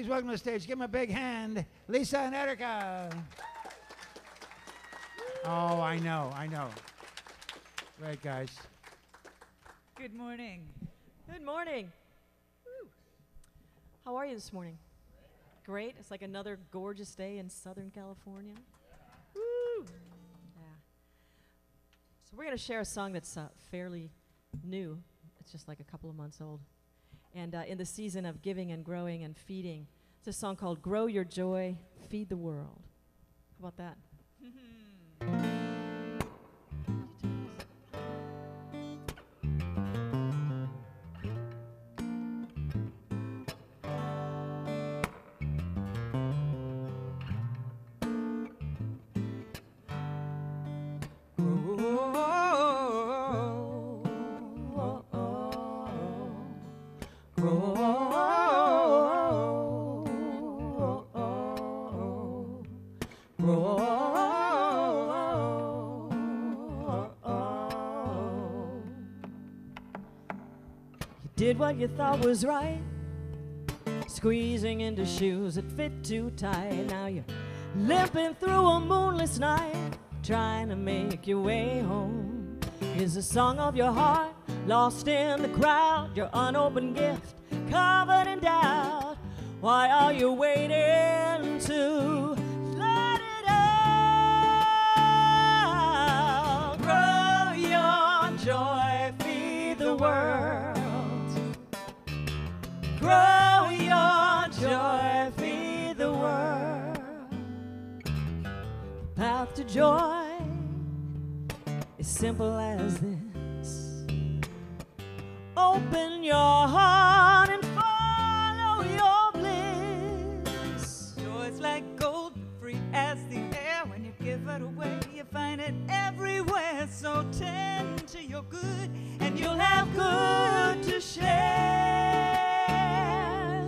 Please welcome to the stage. Give them a big hand, Lisa and Erica. Oh, I know. Great, guys. Good morning. Good morning. Woo. How are you this morning? Great. It's like another gorgeous day in Southern California. Woo. Yeah. So we're going to share a song that's fairly new. It's just like a couple of months old. And in the season of giving and growing and feeding, it's a song called Grow Your Joy, Feed the World. How about that? Did what you thought was right, squeezing into shoes that fit too tight. Now you're limping through a moonless night, trying to make your way home. Is the song of your heart lost in the crowd, your unopened gift covered in doubt? Why are you waiting to let it out? Grow your joy, feed the world. Grow your joy, feed the world. The path to joy is simple as this. Open your heart and follow your bliss. Joy's like gold, free as the air. When you give it away, you find it everywhere. So tend to your good, and you'll have good to share.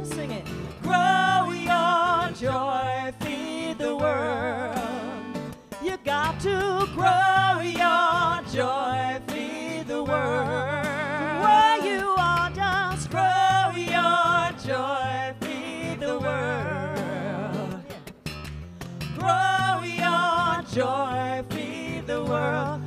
Sing it. Grow your joy, feed the world. You got to grow your joy, feed the world. Where you are, just grow your joy, feed the world. Grow your joy, feed the world.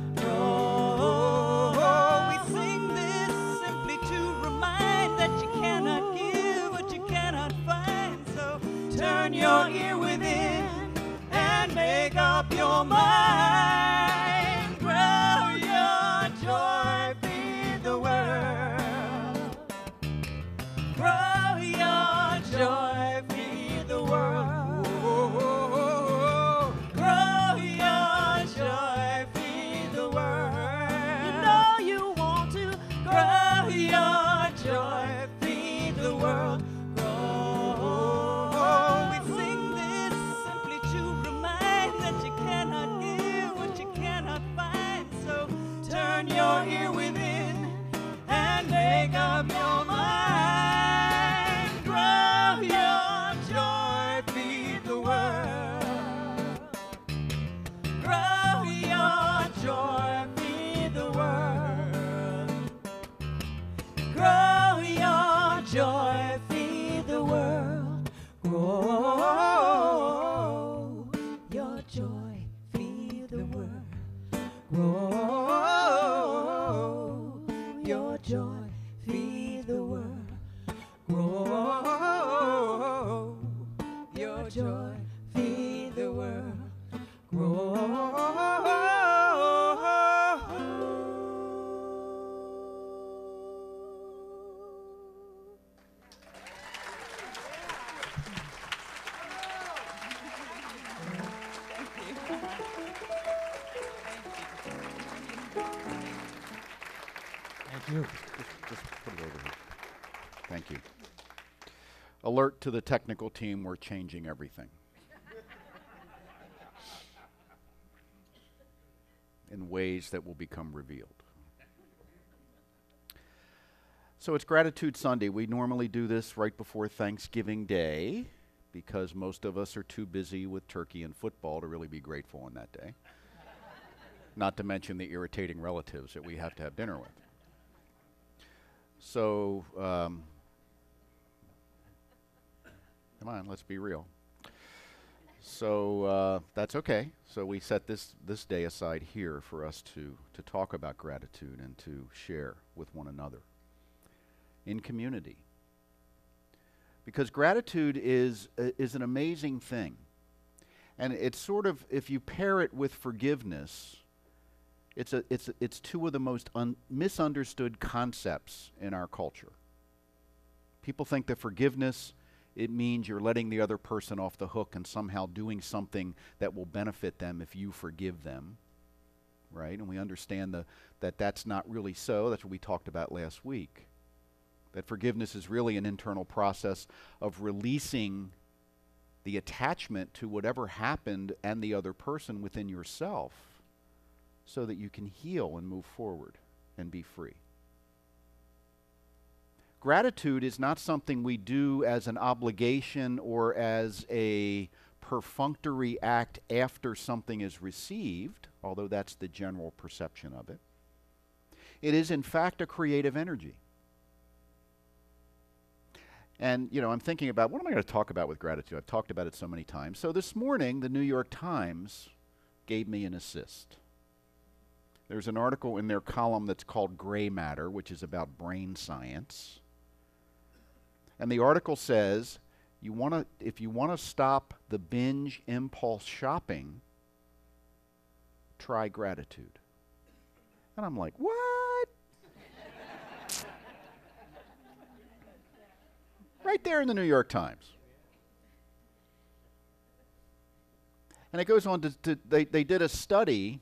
We sing this simply to remind that you cannot give what you cannot find. So turn your ear within and make up your mind. Grow your joy, feed the world. Grow your joy, feed the world. Grow your joy, feed the world. You know you want to Grow your joy, feed the world. Grow. We sing this simply to remind that you cannot give what you cannot find. So turn your ear within and make up your mind. Grow your joy, feed the world. Grow your joy, feed the world. Grow your joy, feed the world. Grow your joy, feed the world. Grow your joy, feed the world. Grow your joy, feed the world. Grow. Thank you. Just put it over here. Thank you. Alert to the technical team, we're changing everything. In ways that will become revealed. So it's Gratitude Sunday. We normally do this right before Thanksgiving Day because most of us are too busy with turkey and football to really be grateful on that day. Not to mention the irritating relatives that we have to have dinner with. So Come on, let's be real. So that's okay. So we set this day aside here for us to talk about gratitude and to share with one another in community. Because gratitude is an amazing thing. And it's sort of, if you pair it with forgiveness, it's two of the most misunderstood concepts in our culture. People think that forgiveness, it means you're letting the other person off the hook and somehow doing something that will benefit them if you forgive them, right? And we understand that that's not really so. That's what we talked about last week. That forgiveness is really an internal process of releasing the attachment to whatever happened and the other person within yourself so that you can heal and move forward and be free. Gratitude is not something we do as an obligation or as a perfunctory act after something is received, although that's the general perception of it. It is, in fact, a creative energy. And, you know, I'm thinking about, what am I going to talk about with gratitude? I've talked about it so many times. So this morning, the New York Times gave me an assist. There's an article in their column that's called Gray Matter, which is about brain science. And the article says, if you want to stop the binge impulse shopping, try gratitude. And I'm like, what? Right there in the New York Times. And it goes on they did a study,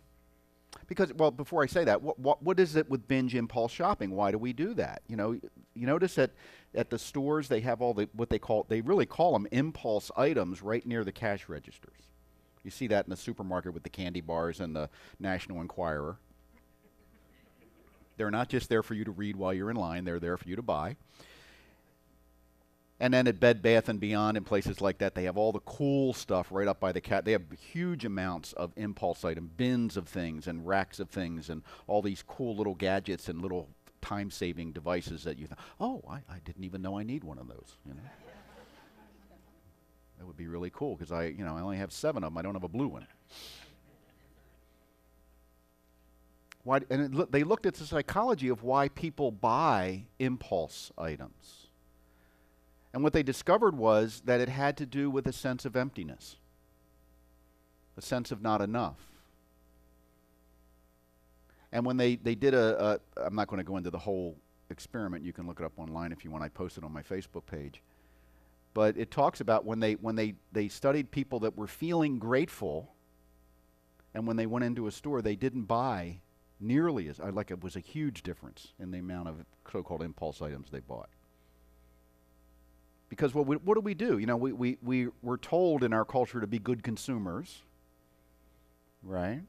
because, well, before I say that, what is it with binge impulse shopping? Why do we do that? You know, you notice that at the stores they have all they really call them impulse items right near the cash registers. You see that in the supermarket with the candy bars and the National Enquirer. They're not just there for you to read while you're in line, they're there for you to buy. And then at Bed Bath & Beyond and places like that, they have all the cool stuff right up by the They have huge amounts of impulse item, bins of things and racks of things and all these cool little gadgets and little time-saving devices that you think, oh, I didn't even know I need one of those. You know? That would be really cool because I only have 7 of them. I don't have a blue one. Why? And they looked at the psychology of why people buy impulse items. And what they discovered was that it had to do with a sense of emptiness, a sense of not enough. And when they did I'm not going to go into the whole experiment. You can look it up online if you want. I posted it on my Facebook page. But it talks about when they studied people that were feeling grateful, and when they went into a store, they didn't buy nearly as, like it was a huge difference in the amount of so-called impulse items they bought. Because what do we do? You know, we're told in our culture to be good consumers, right?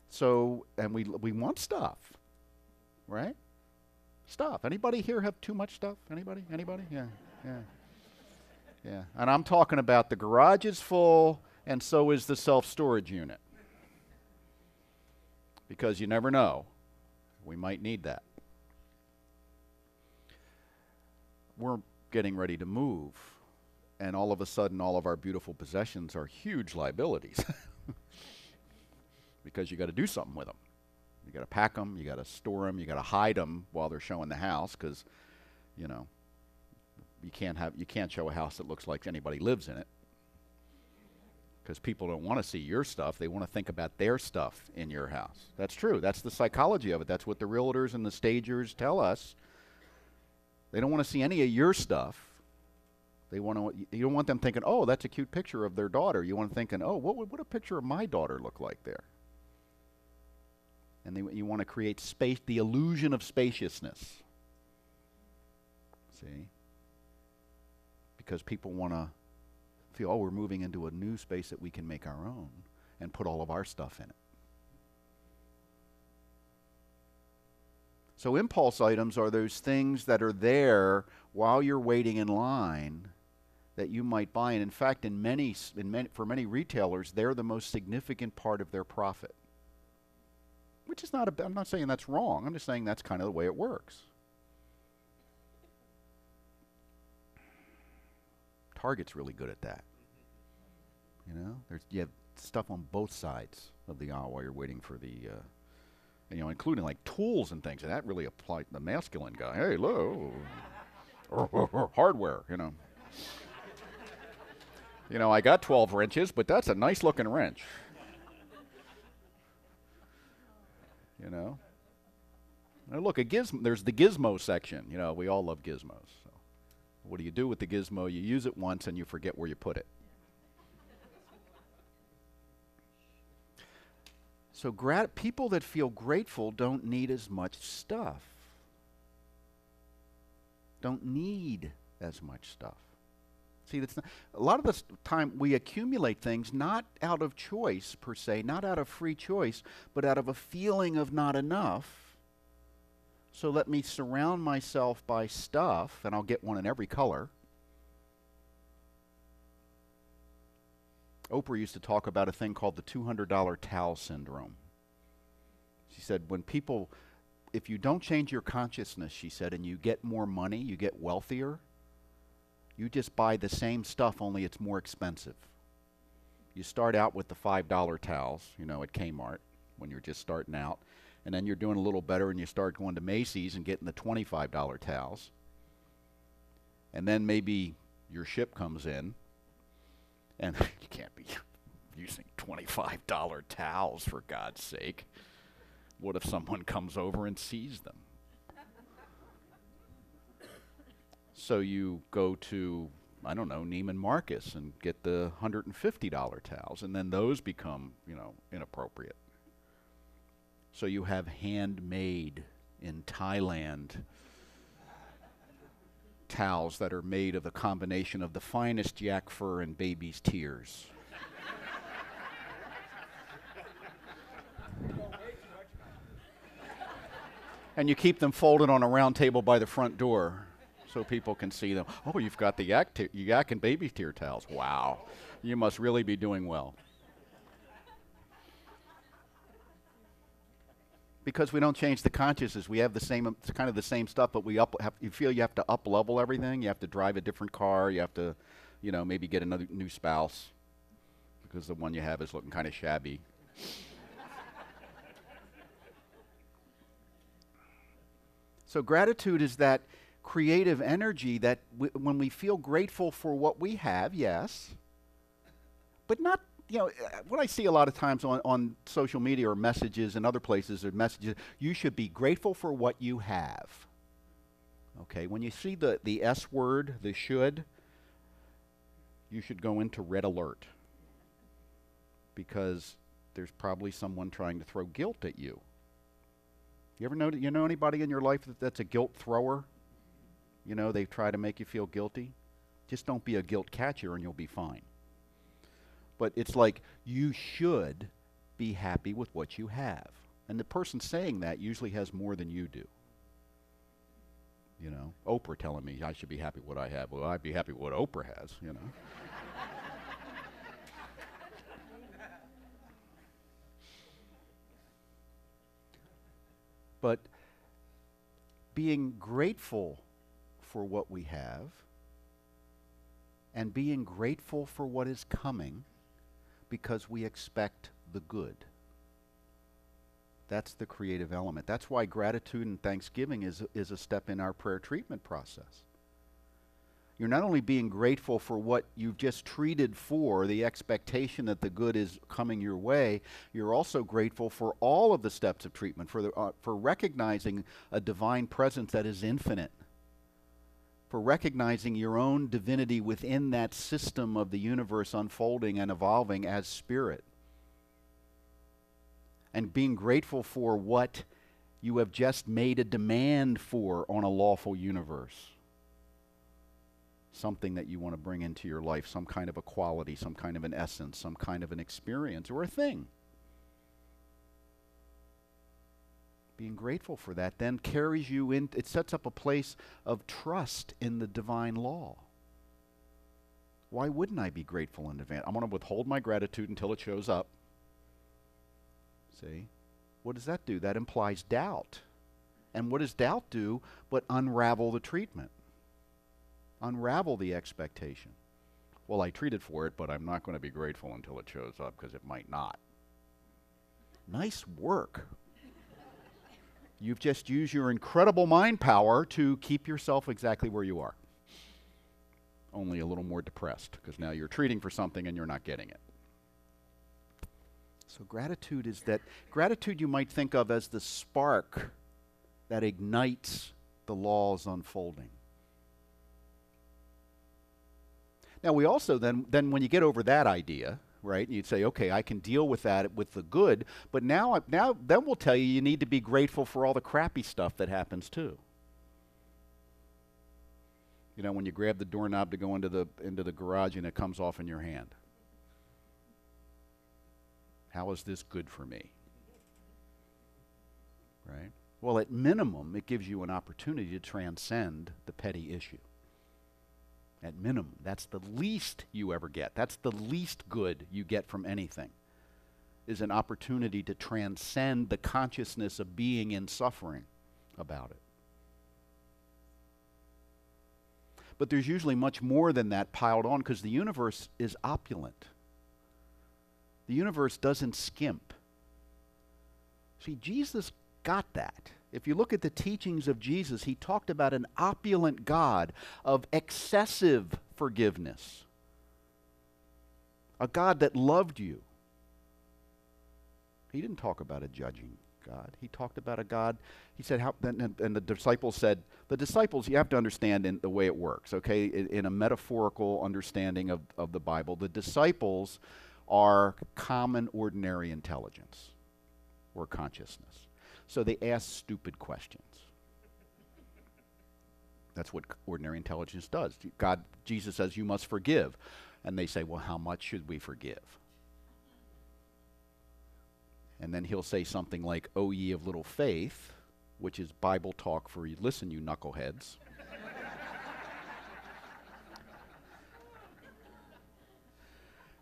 So, and we want stuff, right? Stuff. Anybody here have too much stuff? Anybody? Yeah. And I'm talking about the garage is full, and so is the self-storage unit. Because you never know. We might need that. We're getting ready to move, and all of a sudden all of our beautiful possessions are huge liabilities because you got to do something with them. You got to pack them, you got to store them, you got to hide them while they're showing the house, because you know you can't show a house that looks like anybody lives in it, because people don't want to see your stuff. They want to think about their stuff in your house. That's true. That's the psychology of it. That's what the realtors and the stagers tell us. They don't want to see any of your stuff. You don't want them thinking, oh, that's a cute picture of their daughter. You want them thinking, oh, what would a picture of my daughter look like there? And you want to create space, the illusion of spaciousness. See? Because people want to feel, oh, we're moving into a new space that we can make our own and put all of our stuff in it. So impulse items are those things that are there while you're waiting in line that you might buy. And in fact, for many retailers, they're the most significant part of their profit. Which is not I'm not saying that's wrong. I'm just saying that's kind of the way it works. Target's really good at that. You know, you have stuff on both sides of the aisle while you're waiting for the, you know, including like tools and things. And that really applied to the masculine guy. Hey, look, hardware, you know. You know, I got 12 wrenches, but that's a nice looking wrench. You know. Now look, there's the gizmo section. You know, we all love gizmos. So what do you do with the gizmo? You use it once and you forget where you put it. So people that feel grateful don't need as much stuff. Don't need as much stuff. See, that's not, a lot of the time we accumulate things not out of choice per se, not out of free choice, but out of a feeling of not enough. So let me surround myself by stuff, and I'll get one in every color. Oprah used to talk about a thing called the $200 towel syndrome. She said, when people, if you don't change your consciousness, she said, and you get more money, you get wealthier, you just buy the same stuff, only it's more expensive. You start out with the $5 towels, you know, at Kmart when you're just starting out, and then you're doing a little better and you start going to Macy's and getting the $25 towels. And then maybe your ship comes in, and you can't be using $25 towels, for God's sake. What if someone comes over and sees them? So you go to, I don't know, Neiman Marcus and get the $150 towels, and then those become, you know, inappropriate. So you have handmade in Thailand towels that are made of a combination of the finest yak fur and baby's tears. And you keep them folded on a round table by the front door so people can see them. Oh, you've got the yak and baby tear towels. Wow. You must really be doing well. Because we don't change the consciousness. We have the same, it's kind of the same stuff, but you feel you have to up-level everything. You have to drive a different car. You have to, you know, maybe get another new spouse because the one you have is looking kind of shabby. So gratitude is that creative energy that when we feel grateful for what we have, yes, but not, you know, what I see a lot of times on social media or messages and other places or messages, you should be grateful for what you have. Okay, when you see the S word, the should, you should go into red alert because there's probably someone trying to throw guilt at you. You ever know anybody in your life that's a guilt thrower? You know, they try to make you feel guilty. Just don't be a guilt catcher and you'll be fine. But it's like you should be happy with what you have. And the person saying that usually has more than you do. You know, Oprah telling me I should be happy with what I have. Well, I'd be happy with what Oprah has, you know. But being grateful for what we have and being grateful for what is coming because we expect the good. That's the creative element. That's why gratitude and thanksgiving is a step in our prayer treatment process. You're not only being grateful for what you've just treated for, the expectation that the good is coming your way, you're also grateful for all of the steps of treatment, for recognizing a divine presence that is infinite, for recognizing your own divinity within that system of the universe unfolding and evolving as spirit, and being grateful for what you have just made a demand for on a lawful universe. Something that you want to bring into your life, some kind of a quality, some kind of an essence, some kind of an experience or a thing. Being grateful for that then carries you in, it sets up a place of trust in the divine law. Why wouldn't I be grateful in advance? I'm going to withhold my gratitude until it shows up. See? What does that do? That implies doubt. And what does doubt do but unravel the treatment? Unravel the expectation. Well, I treated for it, but I'm not going to be grateful until it shows up because it might not. Nice work. You've just used your incredible mind power to keep yourself exactly where you are. Only a little more depressed because now you're treating for something and you're not getting it. So gratitude is that, gratitude you might think of as the spark that ignites the laws unfolding. Now we also then when you get over that idea, right, you'd say, okay, I can deal with that with the good, but now then we'll tell you need to be grateful for all the crappy stuff that happens too. You know, when you grab the doorknob to go into the garage and it comes off in your hand. How is this good for me? Right? Well, at minimum, it gives you an opportunity to transcend the petty issue. At minimum, that's the least you ever get. That's the least good you get from anything, is an opportunity to transcend the consciousness of being in suffering about it. But there's usually much more than that piled on because the universe is opulent. The universe doesn't skimp. See, Jesus got that. If you look at the teachings of Jesus, he talked about an opulent God of excessive forgiveness. A God that loved you. He didn't talk about a judging God. He talked about a God, he said, and the disciples said, you have to understand in the way it works, okay? In a metaphorical understanding of the Bible, the disciples are common, ordinary intelligence or consciousness. So they ask stupid questions. That's what ordinary intelligence does. Jesus says, you must forgive. And they say, well, how much should we forgive? And then he'll say something like, O ye of little faith, which is Bible talk for you. Listen, you knuckleheads.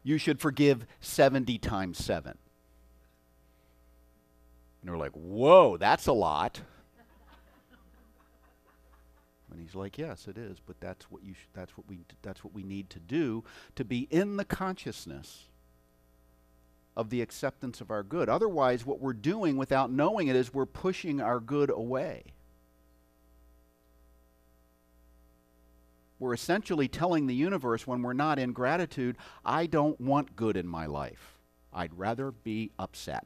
You should forgive 70 times 7. And they're like, whoa, that's a lot. And he's like, yes, it is, but that's what we need to do to be in the consciousness of the acceptance of our good. Otherwise, what we're doing without knowing it is we're pushing our good away. We're essentially telling the universe when we're not in gratitude, I don't want good in my life. I'd rather be upset.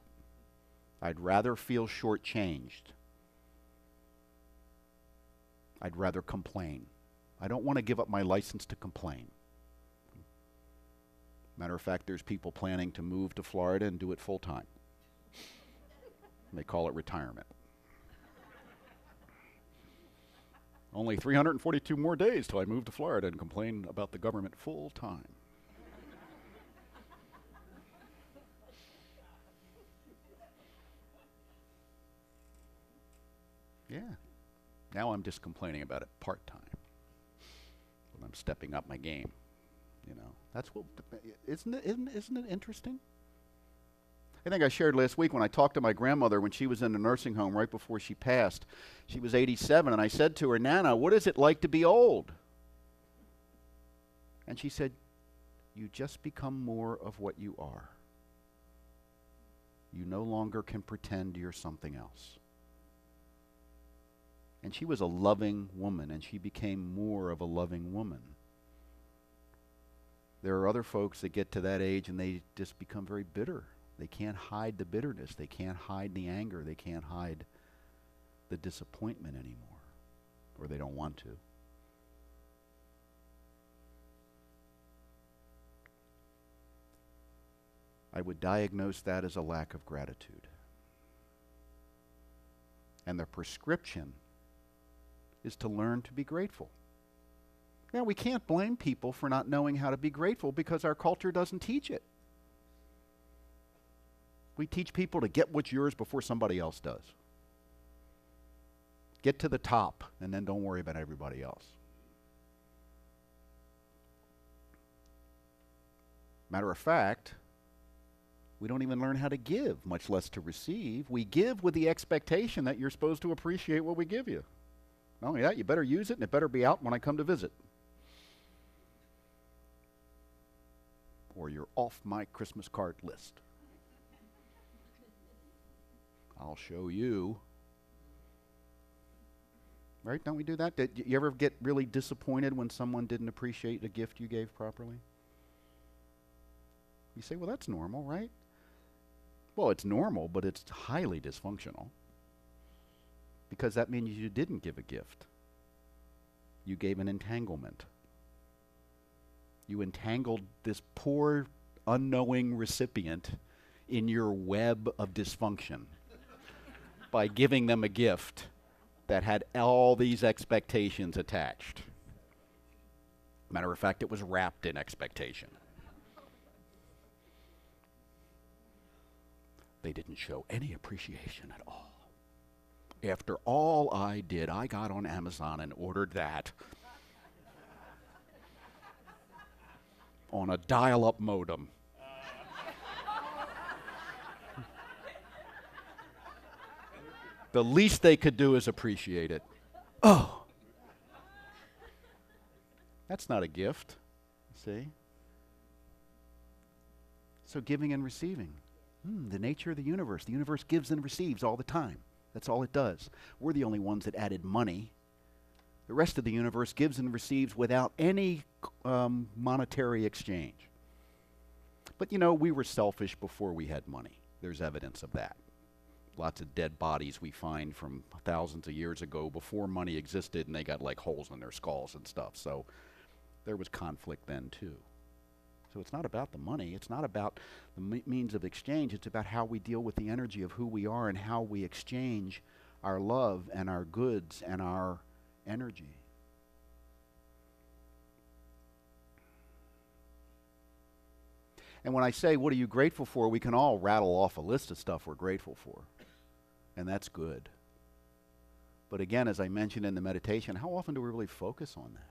I'd rather feel shortchanged. I'd rather complain. I don't want to give up my license to complain. Matter of fact, there's people planning to move to Florida and do it full time. They call it retirement. Only 342 more days till I move to Florida and complain about the government full time. Yeah. Now I'm just complaining about it part-time. But I'm stepping up my game. You know, that's what, isn't it interesting? I think I shared last week when I talked to my grandmother when she was in a nursing home right before she passed. She was 87, and I said to her, Nana, what is it like to be old? And she said, you just become more of what you are. You no longer can pretend you're something else. And she was a loving woman, and she became more of a loving woman. There are other folks that get to that age and they just become very bitter. They can't hide the bitterness. They can't hide the anger. They can't hide the disappointment anymore, or they don't want to. I would diagnose that as a lack of gratitude. And the prescription is to learn to be grateful. Now, we can't blame people for not knowing how to be grateful because our culture doesn't teach it. We teach people to get what's yours before somebody else does. Get to the top, and then don't worry about everybody else. Matter of fact, we don't even learn how to give, much less to receive. We give with the expectation that you're supposed to appreciate what we give you. Not only that, you better use it, and it better be out when I come to visit. or you're off my Christmas card list. I'll show you. Right? Don't we do that? Did you ever get really disappointed when someone didn't appreciate a gift you gave properly? You say, well, that's normal, right? Well, it's normal, but it's highly dysfunctional. Because that means you didn't give a gift. You gave an entanglement. You entangled this poor, unknowing recipient in your web of dysfunction by giving them a gift that had all these expectations attached. Matter of fact, it was wrapped in expectation. They didn't show any appreciation at all. After all I did, I got on Amazon and ordered that on a dial-up modem. The least they could do is appreciate it. Oh, that's not a gift, see? So giving and receiving. The nature of the universe. The universe gives and receives all the time. That's all it does. We're the only ones that added money. The rest of the universe gives and receives without any monetary exchange. But you know, we were selfish before we had money. There's evidence of that. Lots of dead bodies we find from thousands of years ago before money existed, and they got like holes in their skulls and stuff. So there was conflict then too. So it's not about the money. It's not about the means of exchange. It's about how we deal with the energy of who we are and how we exchange our love and our goods and our energy. And when I say, what are you grateful for, we can all rattle off a list of stuff we're grateful for. And that's good. But again, as I mentioned in the meditation, how often do we really focus on that?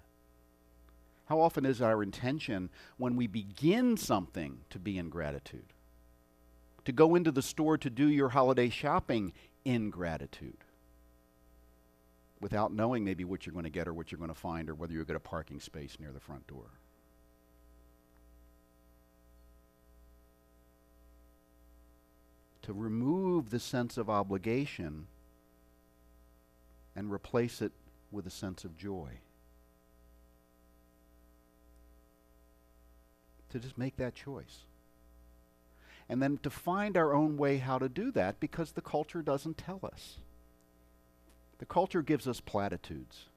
How often is our intention when we begin something to be in gratitude? To go into the store to do your holiday shopping in gratitude, without knowing maybe what you're going to get or what you're going to find or whether you'll get a parking space near the front door. To remove the sense of obligation and replace it with a sense of joy. To just make that choice. And then to find our own way how to do that, because the culture doesn't tell us. The culture gives us platitudes.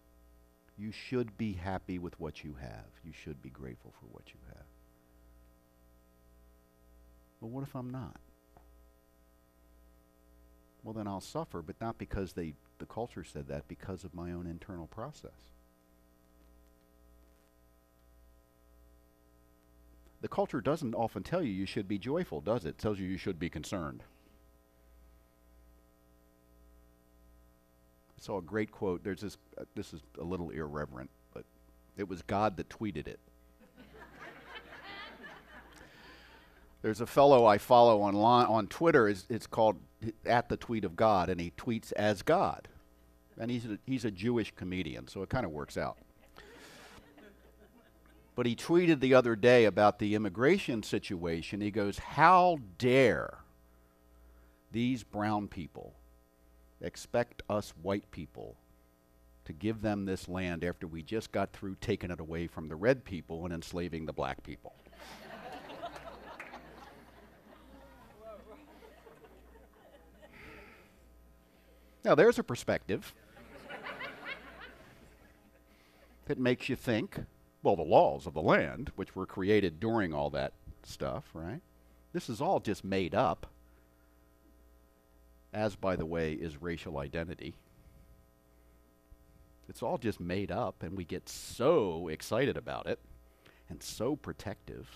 You should be happy with what you have. You should be grateful for what you have. Well, what if I'm not? Well, then I'll suffer, but not because the culture said that, because of my own internal process. The culture doesn't often tell you should be joyful, does it? It tells you should be concerned. I saw a great quote. There's this, this is a little irreverent, but it was God that tweeted it. There's a fellow I follow on Twitter. It's called @TheTweetOfGod, and he tweets as God. And he's a Jewish comedian, so it kind of works out. But he tweeted the other day about the immigration situation. He goes, how dare these brown people expect us white people to give them this land after we just got through taking it away from the red people and enslaving the black people. Now there's a perspective that makes you think, well, the laws of the land, which were created during all that stuff, right? This is all just made up, as, by the way, is racial identity. It's all just made up, and we get so excited about it and so protective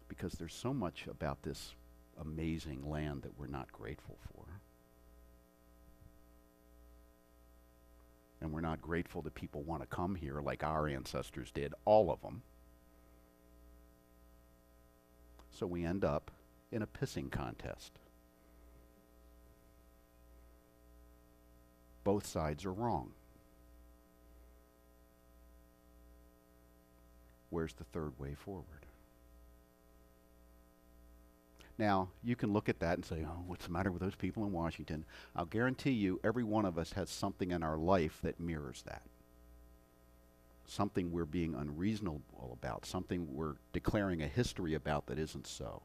because there's so much about this amazing land that we're not grateful for. And we're not grateful that people want to come here like our ancestors did, all of them. So we end up in a pissing contest. Both sides are wrong. Where's the third way forward? Now, you can look at that and say, oh, what's the matter with those people in Washington? I'll guarantee you every one of us has something in our life that mirrors that. Something we're being unreasonable about, something we're declaring a history about that isn't so.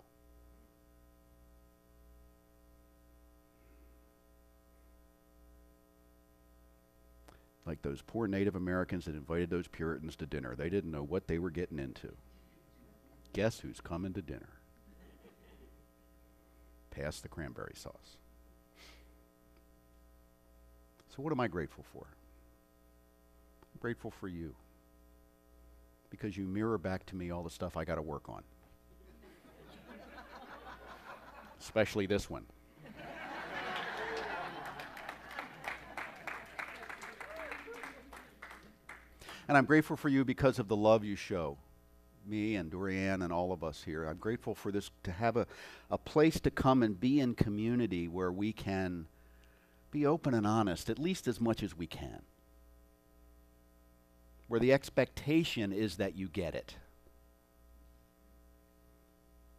Like those poor Native Americans that invited those Puritans to dinner. They didn't know what they were getting into. Guess who's coming to dinner? Pass the cranberry sauce. So what am I grateful for? I'm grateful for you. Because you mirror back to me all the stuff I got to work on. Especially this one. And I'm grateful for you because of the love you show. Me and Dorianne and all of us here. I'm grateful for this, to have a place to come and be in community where we can be open and honest, at least as much as we can. Where the expectation is that you get it.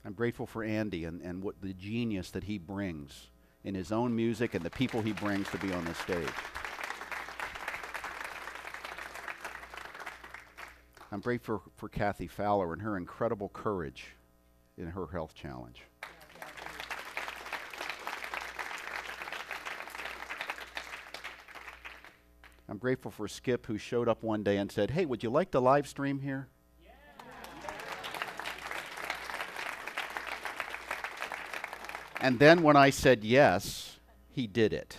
I'm grateful for Andy and what the genius that he brings in his own music and the people he brings to be on this stage. I'm grateful for Kathy Fowler and her incredible courage in her health challenge. I'm grateful for Skip, who showed up one day and said, hey, would you like to live stream here? Yeah. And then when I said yes, he did it.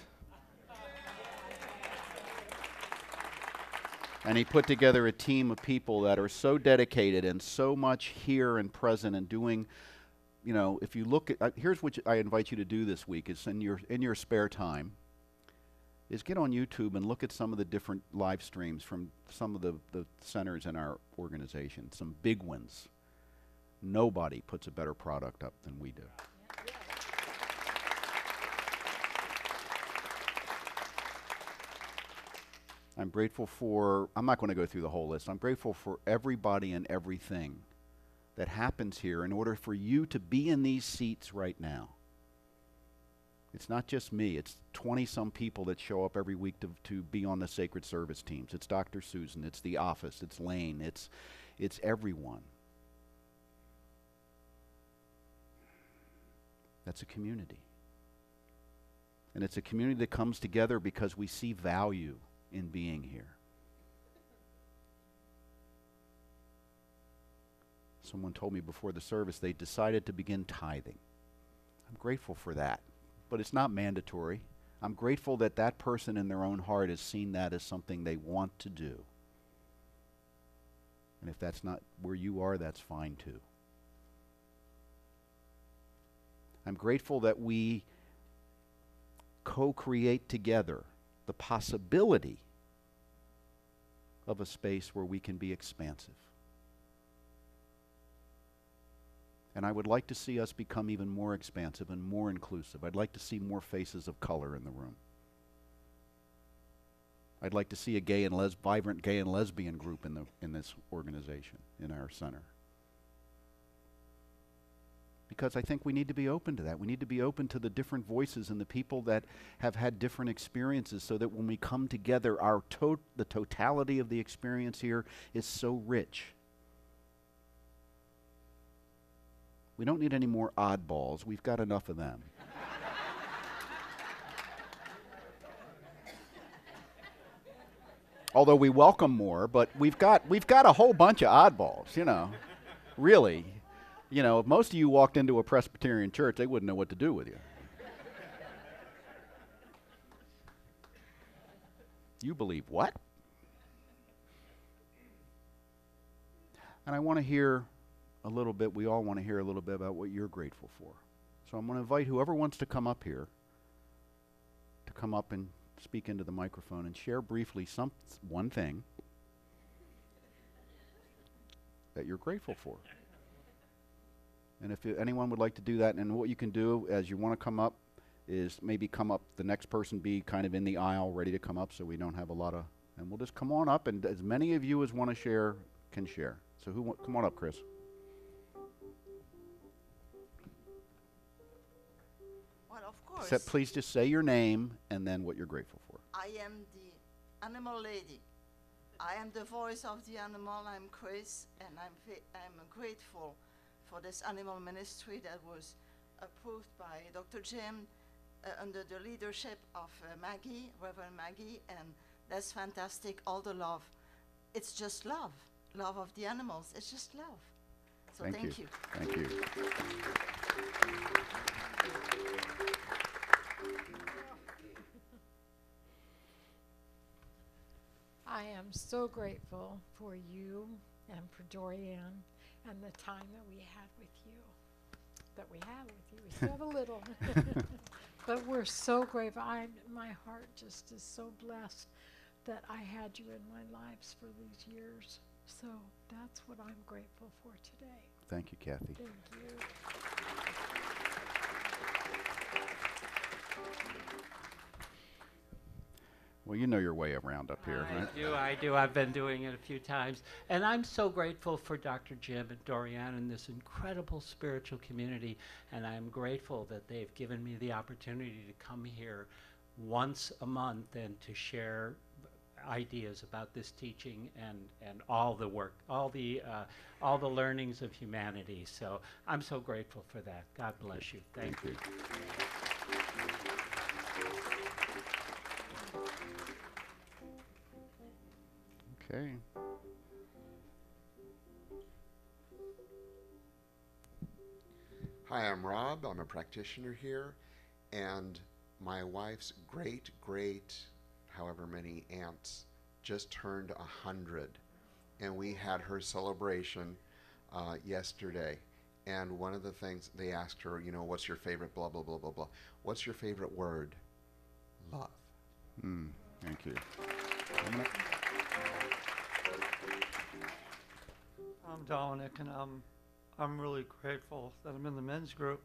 And he put together a team of people that are so dedicated and so much here and present and doing, you know, if you look at, here's what I invite you to do this week, is in your spare time, is get on YouTube and look at some of the different live streams from some of the centers in our organization, some big ones. Nobody puts a better product up than we do. I'm grateful for, I'm not going to go through the whole list, I'm grateful for everybody and everything that happens here in order for you to be in these seats right now. It's not just me, it's 20-some people that show up every week to be on the sacred service teams. It's Dr. Susan, it's the office, it's Lane, it's everyone. That's a community. And it's a community that comes together because we see value in being here. Someone told me before the service they decided to begin tithing. I'm grateful for that, but it's not mandatory. I'm grateful that that person in their own heart has seen that as something they want to do. And if that's not where you are, that's fine too. I'm grateful that we co-create together the possibility of a space where we can be expansive. And I would like to see us become even more expansive and more inclusive. I'd like to see more faces of color in the room. I'd like to see a vibrant gay and lesbian group in this organization, in our center. Because I think we need to be open to that. We need to be open to the different voices and the people that have had different experiences, so that when we come together, the totality of the experience here is so rich. We don't need any more oddballs. We've got enough of them. Although we welcome more, but we've got a whole bunch of oddballs, you know. Really. You know, if most of you walked into a Presbyterian church, they wouldn't know what to do with you. You believe what? And I want to hear a little bit, we all want to hear a little bit about what you're grateful for. So I'm going to invite whoever wants to come up here to come up and speak into the microphone and share briefly one thing that you're grateful for. And if anyone would like to do that, and what you can do as you want to come up is maybe come up, the next person be kind of in the aisle ready to come up, so we don't have a lot of, and we'll just come on up, and as many of you as want to share can share. So come on up, Chris. Well, of course. Please just say your name and then what you're grateful for. I am the animal lady. I am the voice of the animal. I'm Chris, and I'm grateful for this animal ministry that was approved by Dr. Jim under the leadership of Maggie, Reverend Maggie, and that's fantastic. All the love. It's just love. Love of the animals. It's just love. So thank you. Thank you. I am so grateful for you and for Dorianne and the time that we had with you. We still have a little. But we're so grateful. My heart just is so blessed that I had you in my lives for these years. So that's what I'm grateful for today. Thank you, Kathy. Thank you. Well, you know your way around up here, right? I do. I've been doing it a few times. And I'm so grateful for Dr. Jim and Dorianne and this incredible spiritual community. And I'm grateful that they've given me the opportunity to come here once a month and to share ideas about this teaching and all the work, all the learnings of humanity. So I'm so grateful for that. God bless you. Thank you. Okay. Hi, I'm Rob. I'm a practitioner here, and my wife's great, however many aunts just turned 100, and we had her celebration yesterday. And one of the things they asked her, you know, what's your favorite blah, blah, blah, blah, blah. What's your favorite word? Love. Thank you. I'm Dominic, and I'm really grateful that I'm in the men's group,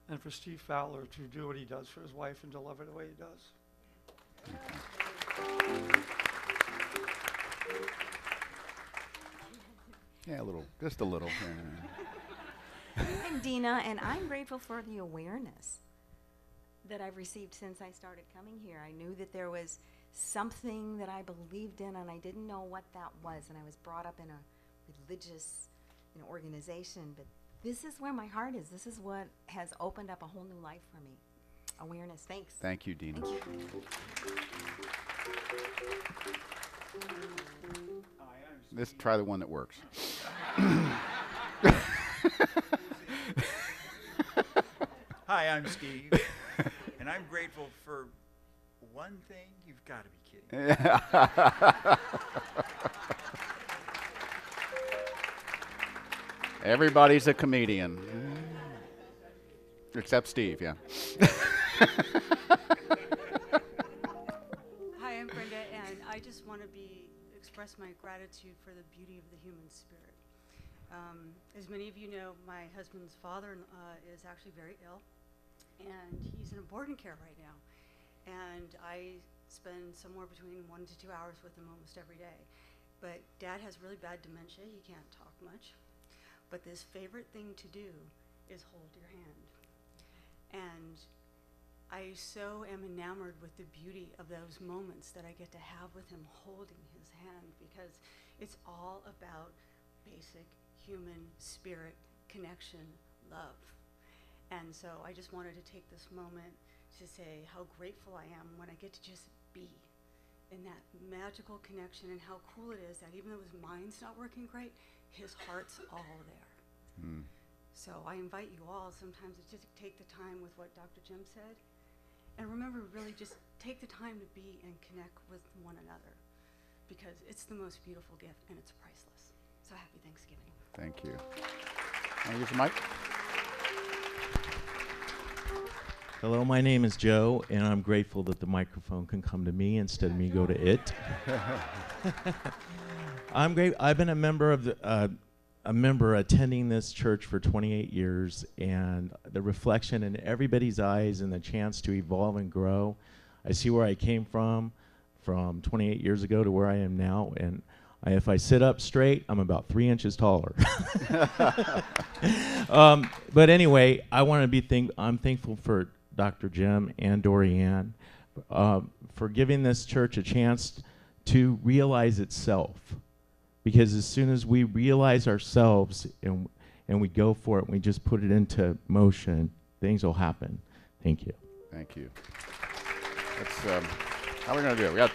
and for Steve Fowler to do what he does for his wife and to love her the way he does. Yeah, just a little. I'm Dina, and I'm grateful for the awareness that I've received since I started coming here. I knew that there was something that I believed in, and I didn't know what that was, and I was brought up in a religious organization, but this is where my heart is. This is what has opened up a whole new life for me. Awareness. Thanks. Thank you, Dina. Thank you. Let's try the one that works. Hi, I'm Steve, and I'm grateful for one thing. You've got to be kidding me. Everybody's a comedian. Except Steve, yeah. Hi, I'm Brenda, and I just want to express my gratitude for the beauty of the human spirit. As many of you know, my husband's father is actually very ill, and he's in abortion care right now. And I spend somewhere between 1 to 2 hours with him almost every day. But Dad has really bad dementia. He can't talk much. But his favorite thing to do is hold your hand. And I so am enamored with the beauty of those moments that I get to have with him holding his hand, because it's all about basic human spirit connection, love. And so I just wanted to take this moment to say how grateful I am when I get to just be in that magical connection, and how cool it is that even though his mind's not working great, his heart's all there. So I invite you all sometimes to just take the time with what Dr. Jim said, and remember, really just take the time to be and connect with one another, because it's the most beautiful gift and it's priceless. So happy Thanksgiving. Thank you. Want to use the mic? Hello, my name is Joe, and I'm grateful that the microphone can come to me instead of me go to it. I'm great. I've been a member of attending this church for 28 years, and the reflection in everybody's eyes and the chance to evolve and grow. I see where I came from 28 years ago to where I am now, and If I sit up straight, I'm about 3 inches taller. But anyway, I'm thankful for Dr. Jim and Dorianne for giving this church a chance to realize itself. Because as soon as we realize ourselves and we go for it, and we just put it into motion, things will happen. Thank you. Thank you. That's how we're going to do it.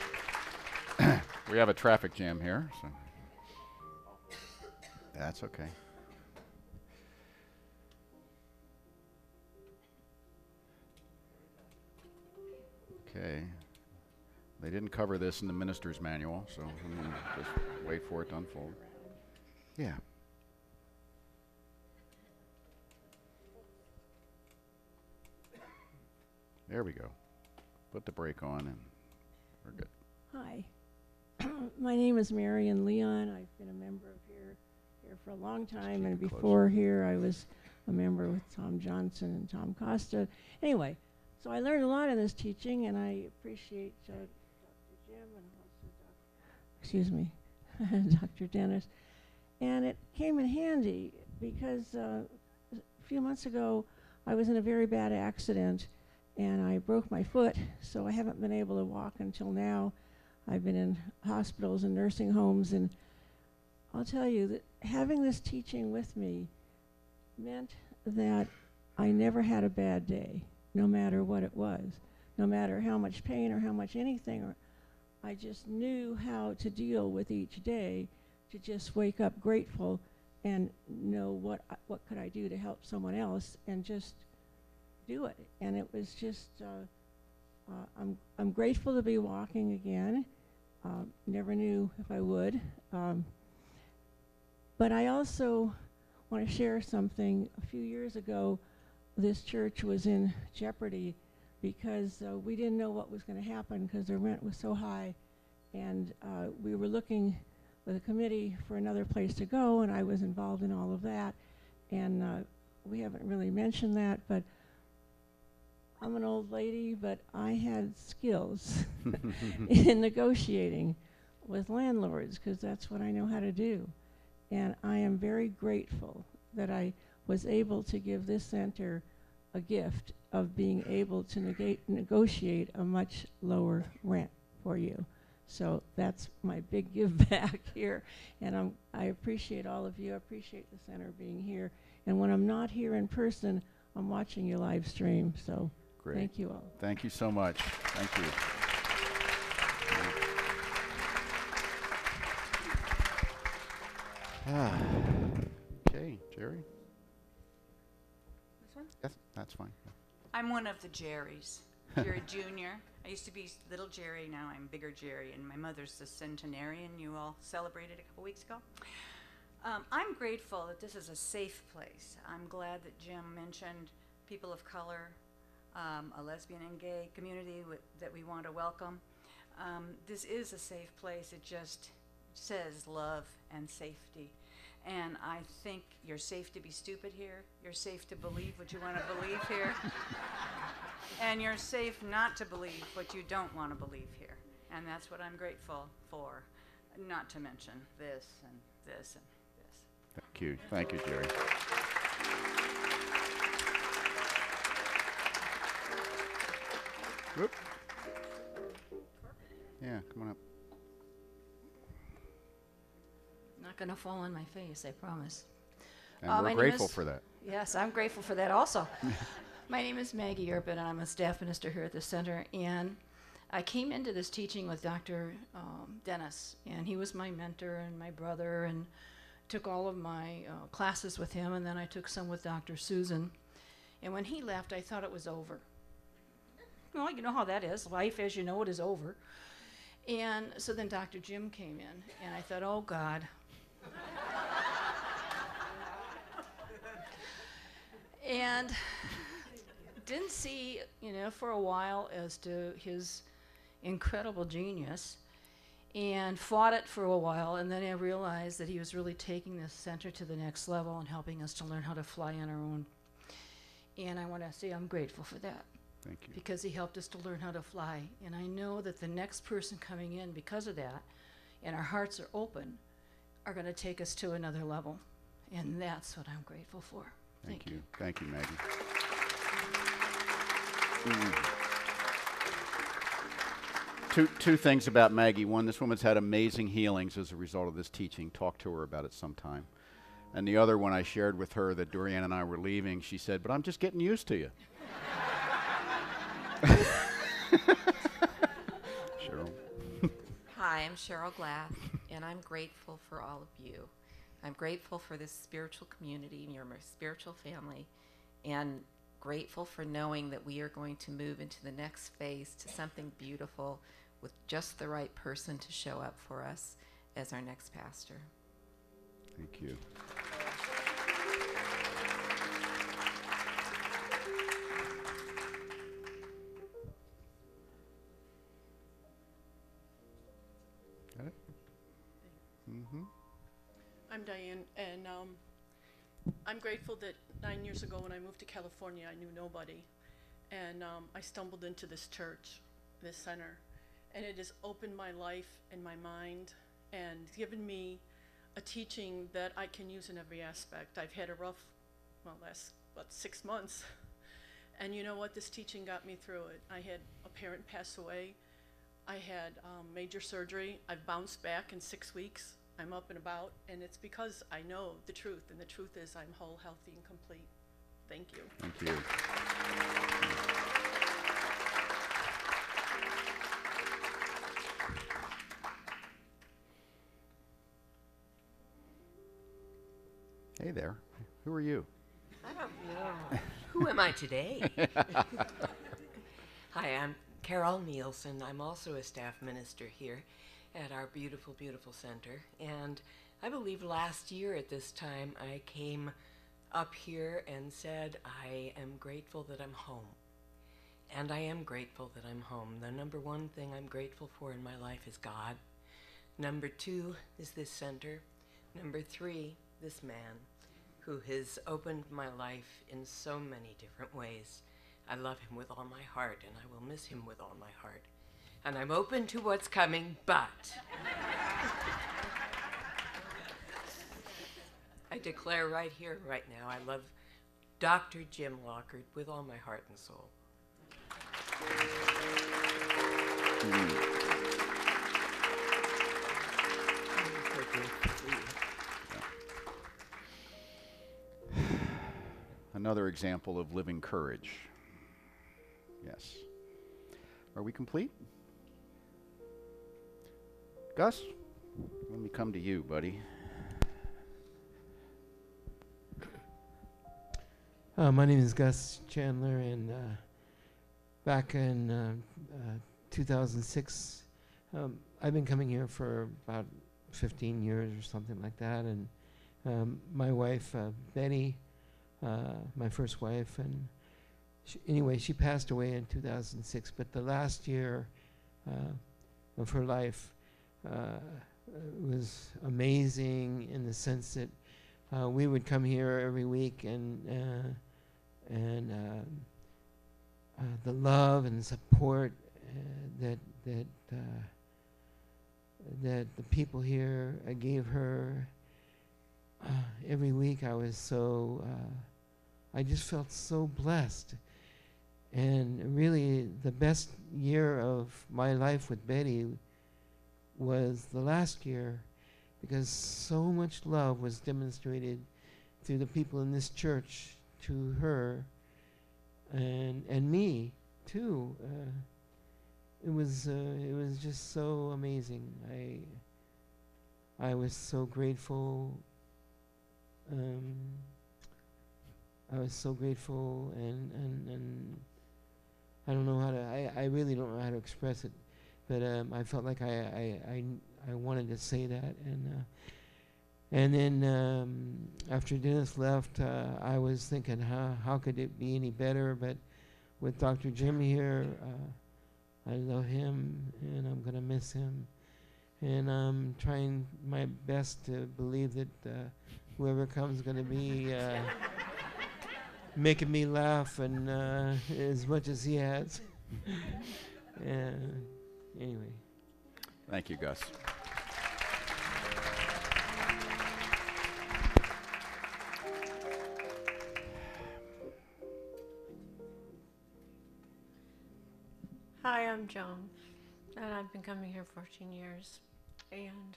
We have a traffic jam here, so that's okay. Okay. They didn't cover this in the minister's manual, so I'm going to just wait for it to unfold. Yeah. There we go. Put the brake on and we're good. Hi. My name is Marion Leon. I've been a member of here for a long time, and before here I was a member with Tom Johnson and Tom Costa. Anyway, so I learned a lot in this teaching, and I appreciate Dr. Jim and also Dr. Dennis. And it came in handy because a few months ago I was in a very bad accident and I broke my foot, so I haven't been able to walk until now. I've been in hospitals and nursing homes, and I'll tell you that having this teaching with me meant that I never had a bad day, no matter what it was, no matter how much pain or how much anything. Or I just knew how to deal with each day, to just wake up grateful and know what could I do to help someone else, and just do it. And it was just I'm grateful to be walking again. Never knew if I would. But I also want to share something. A few years ago, this church was in jeopardy because we didn't know what was going to happen because the rent was so high. And we were looking with a committee for another place to go, and I was involved in all of that. And we haven't really mentioned that, but I'm an old lady, but I had skills in negotiating with landlords because that's what I know how to do. And I am very grateful that I was able to give this center a gift of being able to negotiate a much lower rent for you. So that's my big give back here. And I appreciate all of you. I appreciate the center being here. And when I'm not here in person, I'm watching your live stream. So great. Thank you all. Thank you so much. Thank you. Okay, Jerry? This one? Yes, that's fine. I'm one of the Jerrys. Jerry Jr. I used to be little Jerry, now I'm bigger Jerry, and my mother's the centenarian you all celebrated a couple weeks ago. I'm grateful that this is a safe place. I'm glad that Jim mentioned people of color, a lesbian and gay community that we want to welcome. This is a safe place. It just says love and safety. And I think you're safe to be stupid here. You're safe to believe what you want to believe here. And you're safe not to believe what you don't want to believe here. And that's what I'm grateful for, not to mention this and this and this. Thank you. Thank you, Jerry. Whoop. Yeah, come on up. Not going to fall on my face, I promise. And we're grateful for that. Yes, I'm grateful for that also. My name is Maggie Urban, and I'm a staff minister here at the center. And I came into this teaching with Dr. Dennis, and he was my mentor and my brother, and took all of my classes with him, and then I took some with Dr. Susan. And when he left, I thought it was over. Well, you know how that is. Life, as you know it, is over. And so then Dr. Jim came in, and I thought, oh, God. And didn't see, for a while as to his incredible genius, and fought it for a while, and then I realized that he was really taking this center to the next level and helping us to learn how to fly on our own. And I want to say I'm grateful for that. Thank you. Because he helped us to learn how to fly. And I know that the next person coming in because of that and our hearts are open, are going to take us to another level. And that's what I'm grateful for. Thank you. Thank you, Maggie. Two things about Maggie. One, this woman's had amazing healings as a result of this teaching. Talk to her about it sometime. And the other one, I shared with her that Dorianne and I were leaving. She said, "But I'm just getting used to you." Cheryl. Hi, I'm Cheryl Glath, and I'm grateful for all of you. I'm grateful for this spiritual community, and you're my spiritual family, and grateful for knowing that we are going to move into the next phase to something beautiful with just the right person to show up for us as our next pastor. Thank you. Got it? Mm-hmm. I'm Diane, and I'm grateful that 9 years ago when I moved to California, I knew nobody. And I stumbled into this church, this center, and it has opened my life and my mind and given me a teaching that I can use in every aspect. I've had a rough, last about 6 months. And you know what? This teaching got me through it. I had a parent pass away. I had major surgery. I've bounced back in 6 weeks. I'm up and about, and it's because I know the truth, and the truth is I'm whole, healthy, and complete. Thank you. Thank you. Hey there. Who are you? I don't know. Who am I today? Hi, I'm Carol Nielsen. I'm also a staff minister here at our beautiful, beautiful center. And I believe last year at this time I came up here and said, I am grateful that I'm home. And I am grateful that I'm home. The number one thing I'm grateful for in my life is God. Number two is this center. Number three, this man who has opened my life in so many different ways. I love him with all my heart, and I will miss him with all my heart. And I'm open to what's coming, but I declare right here, right now, I love Dr. Jim Lockard with all my heart and soul. Another example of living courage. Yes. Are we complete? Gus, let me come to you, buddy. My name is Gus Chandler, and back in 2006, I've been coming here for about 15 years or something like that, and my wife, Betty, my first wife, and anyway, she passed away in 2006, but the last year of her life was amazing in the sense that we would come here every week, and the love and support that the people here gave her every week. I just felt so blessed. And really, the best year of my life with Betty was the last year, because so much love was demonstrated through the people in this church to her and me too. It was just so amazing. I was so grateful. I was so grateful, and I don't know how to. I really don't know how to express it, but I felt like I wanted to say that, and then after Dennis left, I was thinking, how could it be any better? But with Dr. Jim here, I love him, and I'm gonna miss him, and I'm trying my best to believe that whoever comes is gonna be making me laugh and as much as he has. Anyway. Thank you, Gus. Hi, I'm Joan, and I've been coming here 14 years, and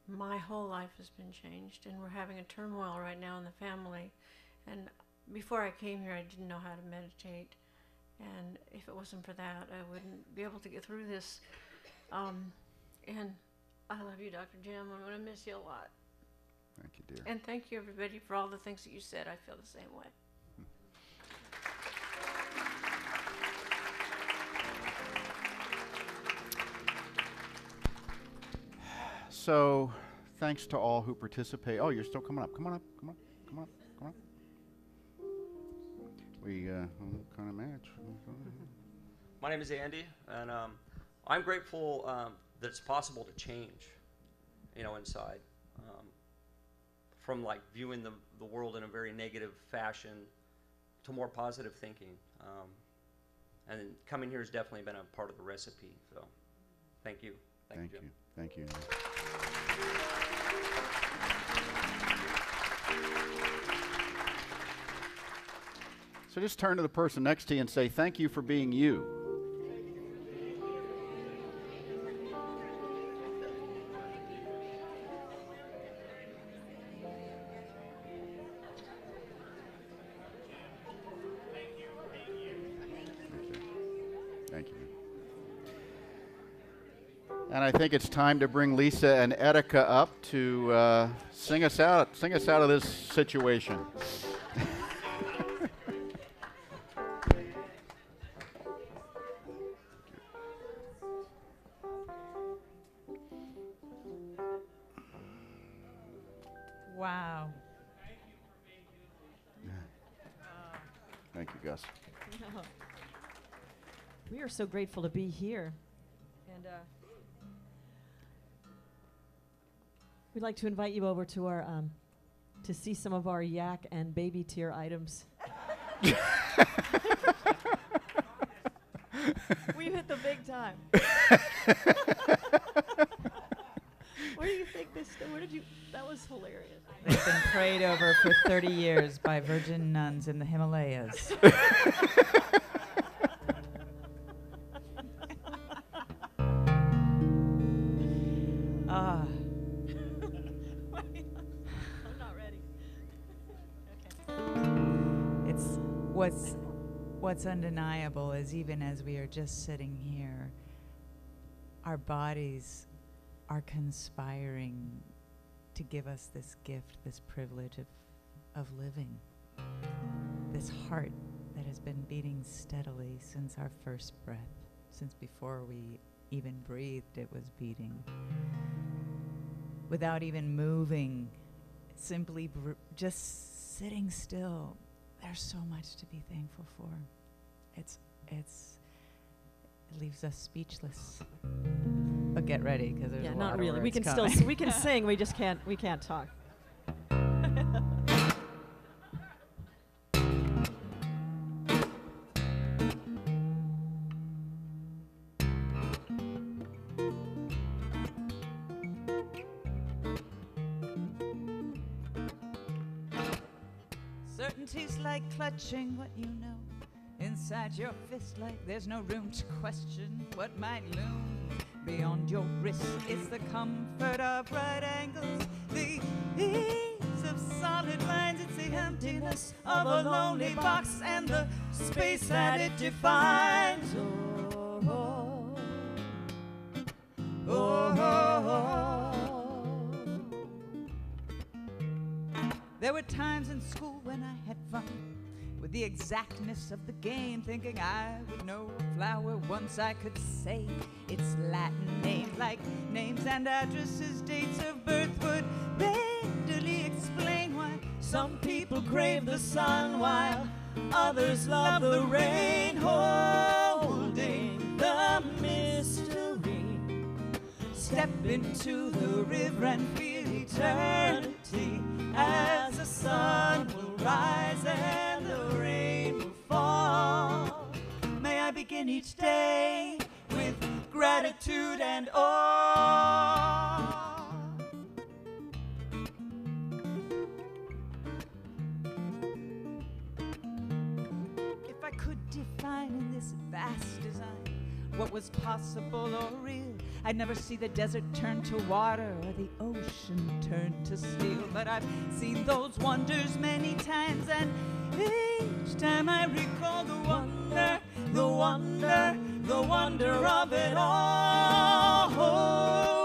my whole life has been changed, and we're having a turmoil right now in the family. And before I came here, I didn't know how to meditate, and if it wasn't for that, I wouldn't be able to get through this. And I love you, Dr. Jim. I'm going to miss you a lot. Thank you, dear. And thank you, everybody, for all the things that you said. I feel the same way. So, thanks to all who participate. Oh, you're still coming up. Come on up. Come on. Come on. Come on. We kind of match. My name is Andy, and I'm grateful that it's possible to change, inside. From like viewing the world in a very negative fashion to more positive thinking. And coming here has definitely been a part of the recipe. So, thank you. Thank you. Thank you. So just turn to the person next to you and say, thank you for being you. Thank you. And I think it's time to bring Lisa and Erica up to sing us out of this situation. Wow. Thank you, Gus. We are so grateful to be here. And we'd like to invite you over to our to see some of our yak and baby tier items. We've hit the big time. Where do you think this? Where did you? That was hilarious. They've been prayed over for 30 years by virgin nuns in the Himalayas. I'm not ready. It's what's undeniable is even as we are just sitting here, our bodies are conspiring to give us this gift, this privilege of living. This heart that has been beating steadily since our first breath, since before we even breathed, it was beating. Without even moving, simply just sitting still. There's so much to be thankful for. It leaves us speechless. But get ready, because there's a lot not of really. We words can coming. still we can sing. We just can't. We can't talk. Certainty's like clutching what you know inside your fist, like there's no room to question what might loom beyond your wrist. It's the comfort of right angles, the ease of solid lines. It's the emptiness of a lonely box and the space that it defines. Oh, oh, oh, oh, oh. There were times in school when I had fun with the exactness of the game, thinking I would know a flower once I could say its Latin name, like names and addresses, dates of birth would readily explain why some people crave the sun while others love the rain, holding the mystery. Step into the river and feel eternity as the sun will rise and the rain will fall. May I begin each day with gratitude and awe. If I could define in this vast design what was possible or real. I'd never see the desert turn to water or the ocean turn to steel. But I've seen those wonders many times, and each time I recall the wonder, the wonder, the wonder of it all.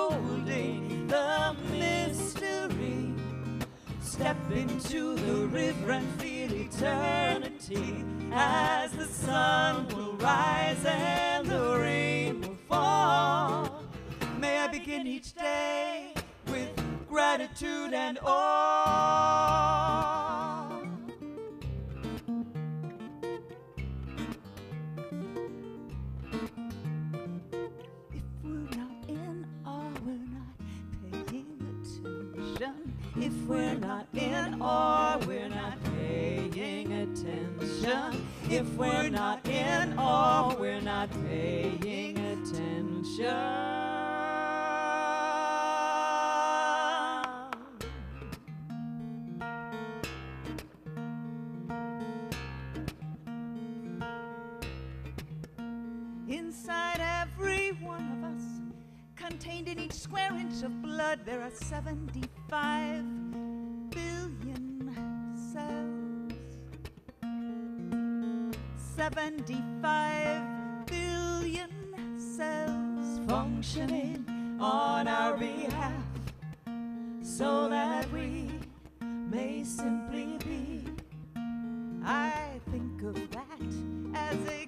Holding the mystery, step into the river and feel eternity as the sun will rise and the rain will fall. May I begin each day with gratitude and awe. If we're not in awe, we're not paying attention. If we're not in awe, we're not paying attention. If we're not in awe, we're not paying attention. Inside every one of us, contained in each square inch of blood, there are 75 billion cells. 75 billion cells functioning on our behalf, so that we may simply be. I think of that as a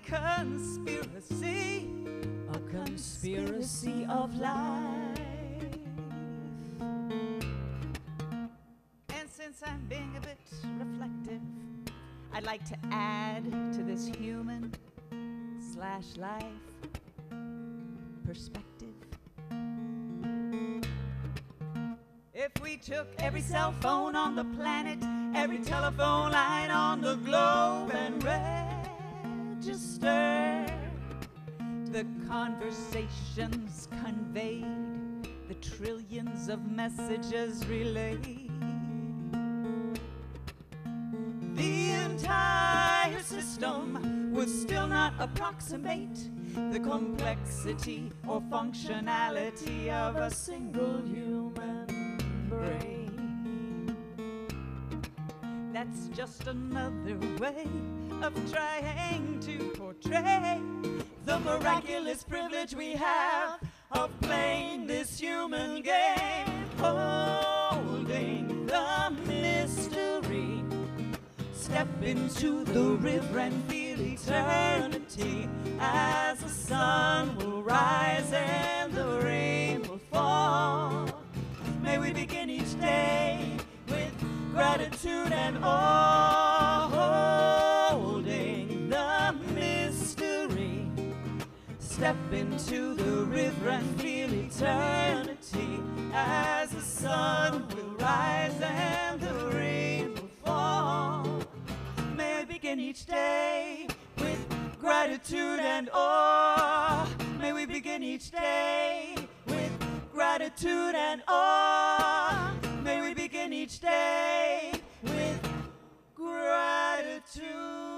conspiracy of life. And since I'm being a bit reflective, I'd like to add to this human/life perspective. If we took every cell phone on the planet, every telephone line on the globe, and registered the conversations conveyed, the trillions of messages relayed, the entire system would still not approximate the complexity or functionality of a single human brain. That's just another way of trying to portray the miraculous privilege we have of playing this human game, holding the mystery. Step into the river and feel eternity as the sun will rise and the rain will fall. May we begin each day with gratitude and awe, holding the mystery. Step into the river and feel eternity as the sun will rise and the rain will fall. May I begin each day with gratitude and awe. May we begin each day with gratitude and awe. May we begin each day with gratitude.